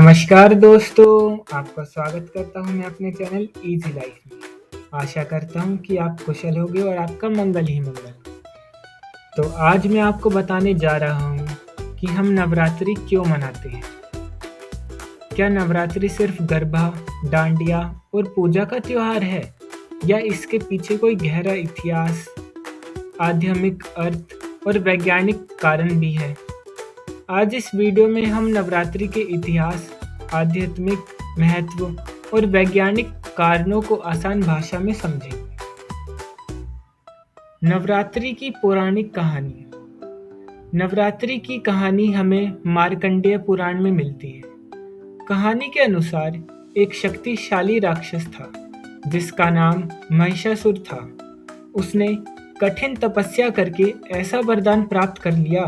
नमस्कार दोस्तों, आपका स्वागत करता हूं मैं अपने चैनल इजी लाइफ में। आशा करता हूं कि आप कुशल होंगे और आपका मंगल ही मंगल। तो आज मैं आपको बताने जा रहा हूं कि हम नवरात्रि क्यों मनाते हैं। क्या नवरात्रि सिर्फ गरबा, डांडिया और पूजा का त्योहार है, या इसके पीछे कोई गहरा इतिहास, आध्यात्मिक अर्थ और वैज्ञानिक कारण भी है। आज इस वीडियो में हम नवरात्रि के इतिहास, आध्यात्मिक महत्व और वैज्ञानिक कारणों को आसान भाषा में समझेंगे। नवरात्रि की पौराणिक कहानी। नवरात्रि की कहानी हमें मार्कंडेय पुराण में मिलती है। कहानी के अनुसार एक शक्तिशाली राक्षस था जिसका नाम महिषासुर था। उसने कठिन तपस्या करके ऐसा वरदान प्राप्त कर लिया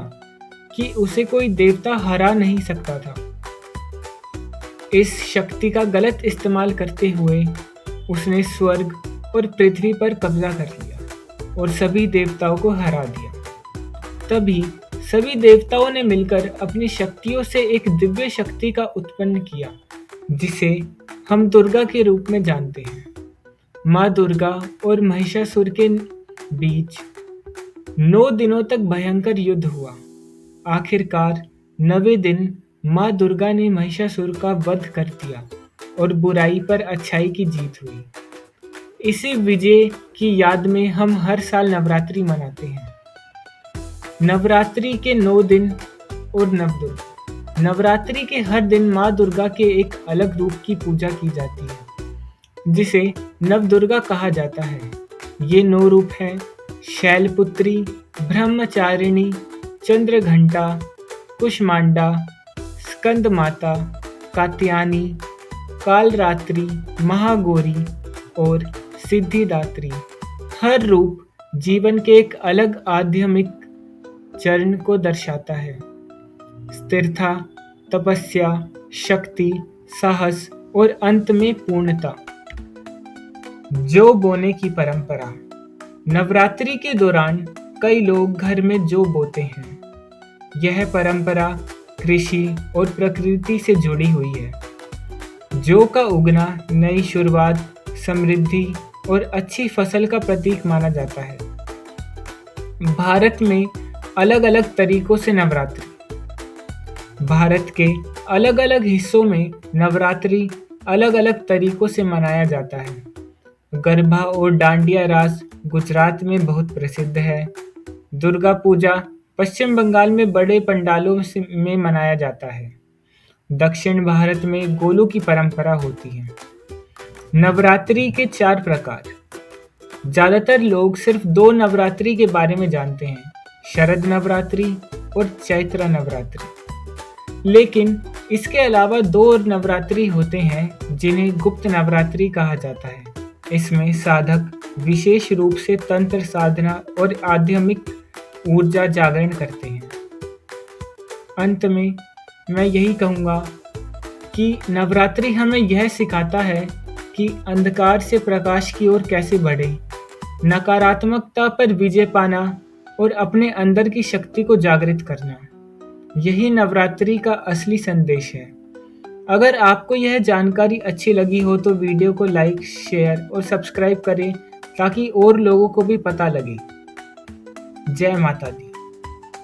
कि उसे कोई देवता हरा नहीं सकता था। इस शक्ति का गलत इस्तेमाल करते हुए उसने स्वर्ग और पृथ्वी पर कब्जा कर लिया और सभी देवताओं को हरा दिया। तभी सभी देवताओं ने मिलकर अपनी शक्तियों से एक दिव्य शक्ति का उत्पन्न किया, जिसे हम दुर्गा के रूप में जानते हैं। माँ दुर्गा और महिषासुर के बीच 9 दिनों तक भयंकर युद्ध हुआ। आखिरकार 9वें दिन माँ दुर्गा ने महिषासुर का वध कर दिया और बुराई पर अच्छाई की जीत हुई। इसी विजय की याद में हम हर साल नवरात्रि मनाते हैं। नवरात्रि के 9 दिन और नवदुर्गा। नवरात्रि के हर दिन माँ दुर्गा के एक अलग रूप की पूजा की जाती है, जिसे नवदुर्गा कहा जाता है। ये 9 रूप हैं: शैलपुत्री, ब्रह्मचारिणी, चंद्रघंटा, कुष्मांडा, स्कंद माता, कात्यायनी, कालरात्रि, महागौरी और सिद्धिदात्री। हर रूप जीवन के एक अलग आध्यात्मिक चरण को दर्शाता है: स्थिरता, तपस्या, शक्ति, साहस और अंत में पूर्णता। जौ बोने की परंपरा। नवरात्रि के दौरान कई लोग घर में जौ बोते हैं। यह परंपरा कृषि और प्रकृति से जुड़ी हुई है। जौ का उगना नई शुरुआत, समृद्धि और अच्छी फसल का प्रतीक माना जाता है। भारत में अलग अलग तरीकों से नवरात्रि। भारत के अलग अलग हिस्सों में नवरात्रि अलग अलग तरीकों से मनाया जाता है। गरबा और डांडिया रास गुजरात में बहुत प्रसिद्ध है। दुर्गा पूजा पश्चिम बंगाल में बड़े पंडालों में मनाया जाता है। दक्षिण भारत में गोलू की परंपरा होती है। नवरात्रि के 4 प्रकार। ज्यादातर लोग सिर्फ 2 नवरात्रि के बारे में जानते हैं: शरद नवरात्रि और चैत्र नवरात्रि। लेकिन इसके अलावा 2 और नवरात्रि होते हैं जिन्हें गुप्त नवरात्रि कहा जाता है। इसमें साधक विशेष रूप से तंत्र साधना और आध्यात्मिक ऊर्जा जागरण करते हैं। अंत में मैं यही कहूँगा कि नवरात्रि हमें यह सिखाता है कि अंधकार से प्रकाश की ओर कैसे बढ़े, नकारात्मकता पर विजय पाना और अपने अंदर की शक्ति को जागृत करना। यही नवरात्रि का असली संदेश है। अगर आपको यह जानकारी अच्छी लगी हो तो वीडियो को लाइक, शेयर और सब्सक्राइब करें ताकि और लोगों को भी पता लगे। जय माता दी।